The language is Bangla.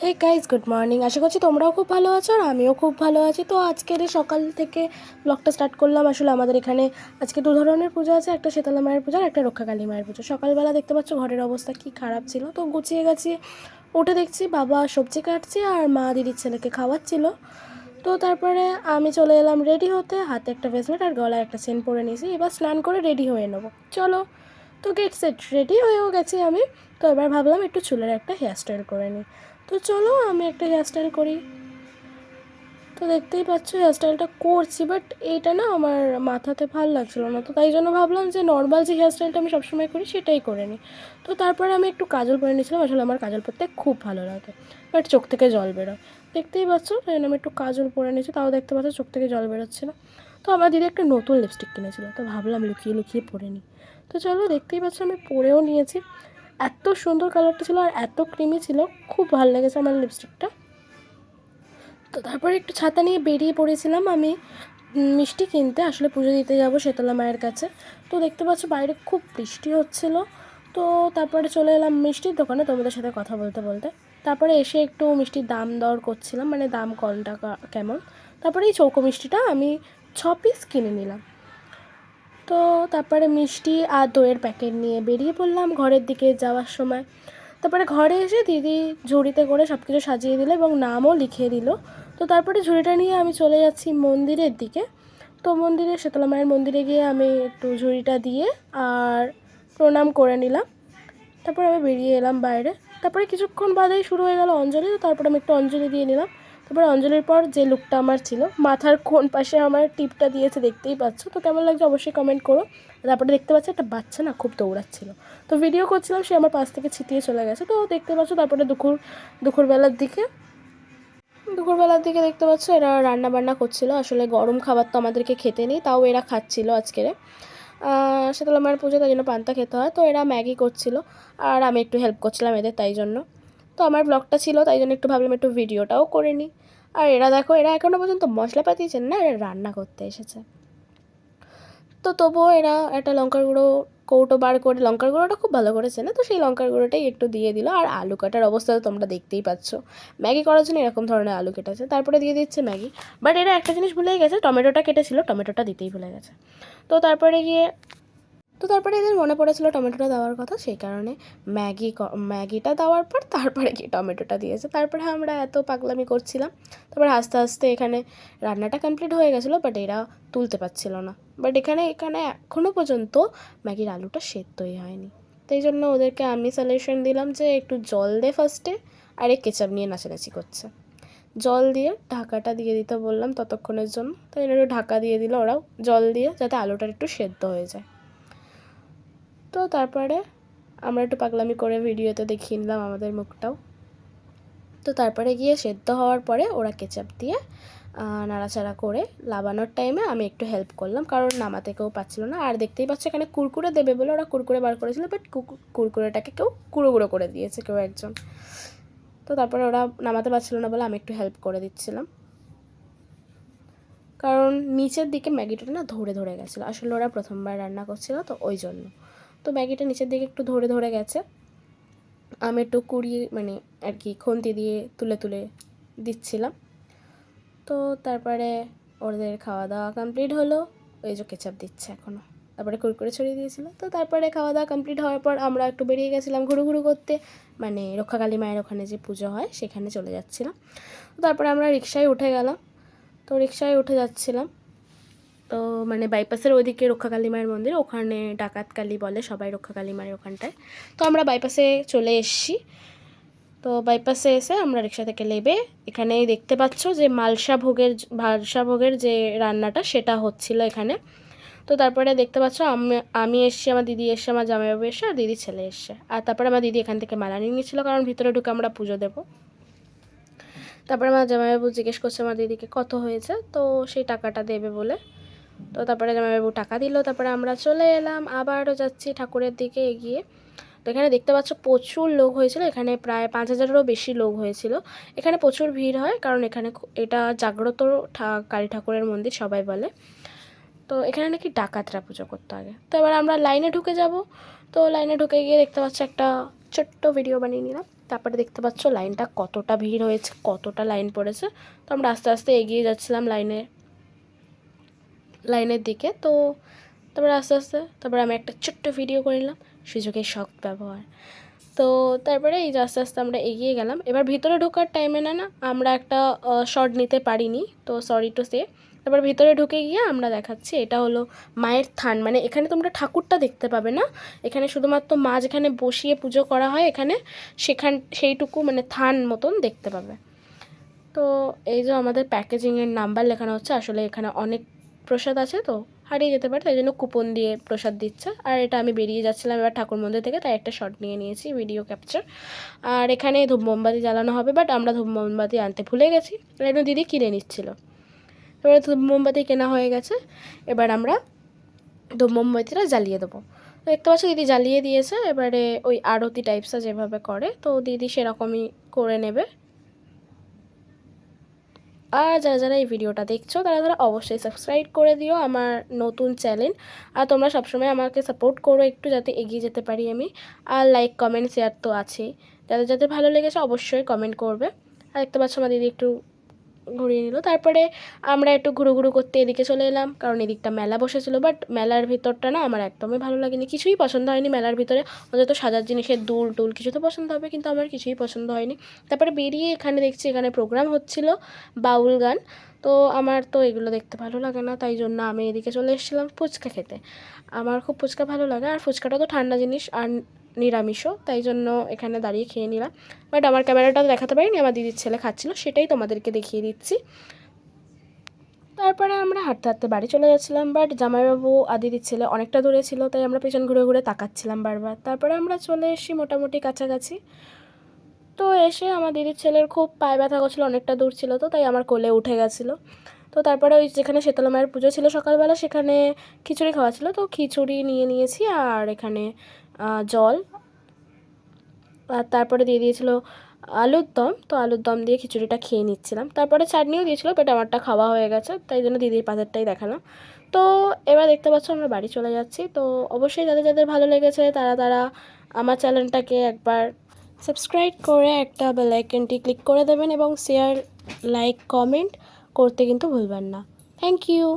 হে গাইজ, গুড মর্নিং। আশা করছি তোমরাও খুব ভালো আছো আর আমিও খুব ভালো আছি। তো আজকের সকাল থেকে ব্লগটা স্টার্ট করলাম। আসলে আমাদের এখানে আজকে দু ধরনের পুজো আছে, একটা শীতলা মায়ের পুজো আর একটা রক্ষাকালী মায়ের পুজো। সকালবেলা দেখতে পাচ্ছ ঘরের অবস্থা কী খারাপ ছিল, তো গুছিয়ে গেছি। উঠে দেখছি বাবা সবজি কাটছে আর মা দিদির ছেলেকে খাওয়াচ্ছিল। তো তারপরে আমি চলে এলাম রেডি হতে, হাতে একটা ব্রেসলেট আর গলায় একটা চেন পরে নিয়েছি। এবার স্নান করে রেডি হয়ে নেবো, চলো। তো গেট সেট রেডি হয়েও গেছি আমি। তো এবার ভাবলাম একটু চুলের একটা হেয়ারস্টাইল করে নিই। তো চলো আমি একটা হেয়ারস্টাইল করি। তো দেখতেই পাচ্ছ হেয়ারস্টাইলটা করছি, বাট এইটা না আমার মাথাতে ভাল লাগছিলো না, তো তাই জন্য ভাবলাম যে নর্মাল যে হেয়ারস্টাইলটা আমি সবসময় করি সেটাই করে নিই। তো তারপরে আমি একটু কাজল পরে নিয়েছিলাম। আসলে আমার কাজল পরতে খুব ভালো লাগে, বাট চোখ থেকে জল বেরোয়, দেখতেই পাচ্ছ। তাই জন্য আমি একটু কাজল পরে নিয়েছি, তাও দেখতে পাচ্ছ চোখ থেকে জল বেরোচ্ছে না। তো আমার দিদি একটা নতুন লিপস্টিক কিনেছিল, তো ভাবলাম লুকিয়ে লুকিয়ে পরে নিই। তো চলো, দেখতেই পাচ্ছ আমি পরেও নিয়েছি। এত সুন্দর কালারটা ছিল আর এত ক্রিমি ছিল, খুব ভালো লেগেছে আমার লিপস্টিকটা। তো তারপরে একটু ছাতা নিয়ে বেরিয়ে পড়েছিলাম আমি মিষ্টি কিনতে। আসলে পুজো দিতে যাব শীতলা মায়ের কাছে। তো দেখতে পাচ্ছ বাইরে খুব বৃষ্টি হচ্ছিল। তো তারপরে চলে এলাম মিষ্টির দোকানে তোমাদের সাথে কথা বলতে বলতে। তারপরে এসে একটু মিষ্টির দাম দর করছিলাম, মানে দাম কত টাকা কেমন। তারপরে এই চৌকো মিষ্টিটা আমি 6 পিস কিনে নিলাম। তো তারপরে মিষ্টি আর দইয়ের প্যাকেট নিয়ে বেরিয়ে পড়লাম ঘরের দিকে যাওয়ার সময়। তারপরে ঘরে এসে দিদি ঝুড়িতে করে সব কিছু সাজিয়ে দিল এবং নামও লিখিয়ে দিল। তো তারপরে ঝুড়িটা নিয়ে আমি চলে যাচ্ছি মন্দিরের দিকে। তো মন্দিরে শীতলা মায়ের মন্দিরে গিয়ে আমি একটু ঝুড়িটা দিয়ে আর প্রণাম করে নিলাম। তারপরে আমি বেরিয়ে এলাম বাইরে। তারপরে কিছুক্ষণ বাদেই শুরু হয়ে গেল অঞ্জলি। তো তারপরে আমি একটু অঞ্জলি দিয়ে নিলাম। তারপরে অঞ্জলির পর যে লুকটা আমার ছিল, মাথার কোন পাশে আমার টিপটা দিয়েছে দেখতেই পাচ্ছ, তো কেমন লাগছে অবশ্যই কমেন্ট করো। তারপরে দেখতে পাচ্ছি একটা বাচ্চা না খুব দৌড়াচ্ছিল, তো ভিডিও করছিলাম, সে আমার পাশ থেকে ছিটিয়ে চলে গেছে। তো দেখতে পাচ্ছ তারপরে দুপুরবেলার দিকে দেখতে পাচ্ছ এরা রান্না বান্না করছিল। আসলে গরম খাবার তো আমাদেরকে খেতে নেই, তাও এরা খাচ্ছিল আজকের শীতলা মায়ের পুজো, তাই জন্য পান্তা খেতে হয়। তো এরা ম্যাগি করছিল আর আমি একটু হেল্প করছিলাম এদের, তাই জন্য। তো আমার ব্লগটা ছিল, তাই জন্য একটু ভাবলাম একটু ভিডিওটাও করে নিই। আর এরা দেখো, এরা এখনও পর্যন্ত মশলাপাতি চেন না, এরা রান্না করতে এসেছে। তো তবুও এরা একটা লঙ্কার গুঁড়ো কৌটো বার করে, লঙ্কার গুঁড়োটা খুব ভালো করেছে না, তো সেই লঙ্কার গুঁড়োটাই একটু দিয়ে দিল। আর আলু কাটার অবস্থা তো তোমরা দেখতেই পাচ্ছ, ম্যাগি করার জন্য এরকম ধরনের আলু কেটেছে, তারপরে দিয়ে দিচ্ছে ম্যাগি। বাট এরা একটা জিনিস ভুলেই গেছে, টমেটোটা কেটেছিল, টমেটোটা দিতেই ভুলে গেছে। তো তারপরে এদের মনে পড়েছিল টমেটোটা দেওয়ার কথা, সেই কারণে ম্যাগিটা দেওয়ার পর তারপরে কি টমেটোটা দিয়েছে। তারপরে আমরা এত পাগলামি করছিলাম। তারপরে আস্তে আস্তে এখানে রান্নাটা কমপ্লিট হয়ে গেছিলো, বাট এরা তুলতে পারছিল না। বাট এখানে এখনও পর্যন্ত ম্যাগির আলুটা সেদ্ধই হয়নি। তাই জন্য ওদেরকে আমি সাজেশন দিলাম যে একটু জল দে ফার্স্টে, আর এই কেচাপ নিয়ে নাচানাচি করছে। জল দিয়ে ঢাকাটা দিয়ে দিতে বললাম ততক্ষণের জন্য, তাই একটু ঢাকা দিয়ে দিল ওরাও জল দিয়ে, যাতে আলুটা একটু সেদ্ধ হয়ে যায়। তো তারপরে আমরা একটু পাগলামি করে ভিডিওতে দেখিয়ে নিলাম আমাদের মুখটাও। তো তারপরে গিয়ে সেদ্ধ হওয়ার পরে ওরা কেচাপ দিয়ে নাড়াচাড়া করে লাবানোর টাইমে আমি একটু হেল্প করলাম, কারণ নামাতে কেউ পাচ্ছিল না। আর দেখতেই পাচ্ছ এখানে কুরকুরে দেবে বলে ওরা কুরকুরে বার করেছিল, বাট কুরকুরেটাকে কেউ গুঁড়ো গুঁড়ো করে দিয়েছে কেউ একজন। তো তারপরে ওরা নামাতে পারছিল না বলে আমি একটু হেল্প করে দিচ্ছিলাম, কারণ নিচের দিকে ম্যাগিটা না ধরে ধরে গেছিলো। আসলে ওরা প্রথমবার রান্না করছিল তো ওই জন্য। তো ম্যাগিটা নিচের দিকে একটু ধরে ধরে গেছে, আমি একটু কুড়িয়ে মানে আর কি খুন্তি দিয়ে তুলে তুলে দিচ্ছিলাম। তো তারপরে ওদের খাওয়া দাওয়া কমপ্লিট হলো। ওই যে কেচাপ দিচ্ছে এখনও, তারপরে কুরকুরে ছড়িয়ে দিয়েছিলো। তো তারপরে খাওয়া দাওয়া কমপ্লিট হওয়ার পর আমরা একটু বেরিয়ে গেছিলাম ঘুরু ঘুরু করতে, মানে রক্ষাকালী মায়ের ওখানে যে পুজো হয় সেখানে চলে যাচ্ছিলাম। তো তারপরে আমরা রিক্সায় উঠে গেলাম। তো রিক্সায় উঠে যাচ্ছিলাম, তো মানে বাইপাসের ওইদিকে রক্ষাকালী মায়ের মন্দির, ওখানে ডাকাতকালী বলে সবাই রক্ষাকালী মায়ের ওখানটায়। তো আমরা বাইপাসে চলে এসেছি। তো বাইপাসে এসে আমরা রিক্সা থেকে নেমে এখানেই দেখতে পাচ্ছ যে ভালসা ভোগের যে রান্নাটা সেটা হচ্ছিল এখানে। তো তারপরে দেখতে পাচ্ছ আমি এসেছি, আমার দিদি এসছে, আমার জামাইবাবু এসে আর দিদির ছেলে এসছে। আর তারপরে আমার দিদি এখান থেকে মালা নিয়ে নিয়েছিলো, কারণ ভিতরে ঢুকে আমরা পুজো দেবো। তারপরে আমার জামাইবাবু জিজ্ঞেস করছে আমার দিদিকে কত হয়েছে, তো সেই টাকাটা দেবে বলে। তো তারপরে জামাইবাবু টাকা দিল। তারপরে আমরা চলে এলাম, আবারও যাচ্ছি ঠাকুরের দিকে এগিয়ে। তো এখানে দেখতে পাচ্ছ প্রচুর লোক হয়েছিল, এখানে প্রায় 5,000-এরও বেশি লোক হয়েছিল। এখানে প্রচুর ভিড় হয়, কারণ এখানে এটা জাগ্রত কালী ঠাকুরের মন্দির সবাই বলে। তো এখানে নাকি ডাকাতরা পুজো করতে আগে। তো এবার আমরা লাইনে ঢুকে যাব। তো লাইনে ঢুকে গিয়ে দেখতে পাচ্ছ একটা ছোট্ট ভিডিও বানিয়ে নিলাম। তারপরে দেখতে পাচ্ছ লাইনটা কতটা ভিড় হয়েছে, কতটা লাইন পড়েছে। তো আমরা আস্তে আস্তে এগিয়ে যাচ্ছিলাম লাইনের দিকে। তো তারপরে আস্তে আস্তে আমি একটা ছোট্ট ভিডিও করে নিলাম, সুযোগের সৎ ব্যবহার। তো তারপরে এই যে আস্তে আস্তে আমরা এগিয়ে গেলাম। এবার ভিতরে ঢোকার টাইমে না আমরা একটা শট নিতে পারিনি, তো সরি টু সে। তারপর ভিতরে ঢুকে গিয়ে আমরা দেখাচ্ছি, এটা হলো মায়ের থান। মানে এখানে তোমরা ঠাকুরটা দেখতে পাবে না, এখানে শুধুমাত্র মা যেখানে বসিয়ে পুজো করা হয় এখানে সেইটুকু মানে থান মতন দেখতে পাবে। তো এই যে আমাদের প্যাকেজিংয়ের নাম্বার লেখানো হচ্ছে, আসলে এখানে অনেক প্রসাদ আছে তো হারিয়ে যেতে পারে, তাই জন্য কুপন দিয়ে প্রসাদ দিচ্ছে। আর এটা আমি বেরিয়ে যাচ্ছিলাম এবার ঠাকুর মন্দির থেকে, তাই একটা শট নিয়ে নিয়েছি ভিডিও ক্যাপচার। আর এখানে ধূপ মোমবাতি জ্বালানো হবে, বাট আমরা ধূপ মোমবাতি আনতে ভুলে গেছি, এর দিদি কিনে নিচ্ছিল। এবারে ধূপ মোমবাতি কেনা হয়ে গেছে, এবার আমরা ধূপ মোমবাতিটা জ্বালিয়ে দেবো। তো দেখতে পাচ্ছ দিদি জ্বালিয়ে দিয়েছে। এবারে ওই আরতি টাইপসটা যেভাবে করে, তো দিদি সেরকমই করে নেবে। আর যারা এই ভিডিওটা দেখছো তারা অবশ্যই সাবস্ক্রাইব করে দিও আমার নতুন চ্যানেল। আর তোমরা সবসময় আমাকে সাপোর্ট করো একটু, যাতে এগিয়ে যেতে পারি আমি। আর লাইক কমেন্ট শেয়ার তো আছেই, যাদের ভালো লেগেছে অবশ্যই কমেন্ট করবে। আর দেখতে পাচ্ছ আমার দিদি একটু ঘুরিয়ে নিল। তারপরে আমরা একটু ঘুরু করতে এদিকে চলে এলাম, কারণ এদিকটা মেলা বসেছিল। বাট মেলার ভিতরটা না আমার একদমই ভালো লাগেনি, কিছুই পছন্দ হয়নি মেলার ভিতরে। অন্তত সাজার জিনিসের দুল টুল কিছু তো পছন্দ হবে, কিন্তু আমার কিছুই পছন্দ হয়নি। তারপরে বেরিয়ে এখানে দেখছি এখানে প্রোগ্রাম হচ্ছিল বাউল গান, তো আমার তো এগুলো দেখতে ভালো লাগে না, তাই জন্য আমি এদিকে চলে এসেছিলাম ফুচকা খেতে। আমার খুব ফুচকা ভালো লাগে, আর ফুচকাটা তো ঠান্ডা জিনিস আর নিরামিষও, তাই জন্য এখানে দাঁড়িয়ে খেয়ে নিলাম। বাট আমার ক্যামেরাটা দেখাতে পারিনি, আমার দিদির ছেলে খাচ্ছিলো, সেটাই তোমাদেরকে দেখিয়ে দিচ্ছি। তারপরে আমরা হাঁটতে হাঁটতে বাড়ি চলে যাচ্ছিলাম, বাট জামাইবাবু আর দিদির ছেলে অনেকটা দূরে ছিল, তাই আমরা পেছন ঘুরে ঘুরে তাকাচ্ছিলাম বারবার। তারপরে আমরা চলে এসেছি মোটামুটি কাছাকাছি। তো এসে আমার দিদির ছেলের খুব পায়ে ব্যথা করছিলো, অনেকটা দূর ছিল, তো তাই আমার কোলে উঠে গেছিলো। তো তারপরে ওই যেখানে শীতলা মায়ের পুজো ছিল সকালবেলা, সেখানে খিচুড়ি খাওয়া ছিল, তো খিচুড়ি নিয়ে নিয়েছি। আর এখানে জল, আর তারপরে দিয়ে দিয়েছিলো আলুর দম, তো আলুর দম দিয়ে খিচুড়িটা খেয়ে নিচ্ছিলাম। তারপরে চাটনিও দিয়েছিলো, বাট আমারটা খাওয়া হয়ে গেছে, তাই জন্য দিদির পাতেরটাই দেখালাম। তো এবার দেখতে পাচ্ছ আমরা বাড়ি চলে যাচ্ছি। তো অবশ্যই যাদের ভালো লেগেছে তারা আমার চ্যানেলটাকে একবার সাবস্ক্রাইব করে একটা বেল আইকনটি ক্লিক করে দেবেন, এবং শেয়ার লাইক কমেন্ট করতে কিন্তু ভুলবেন না। Thank you.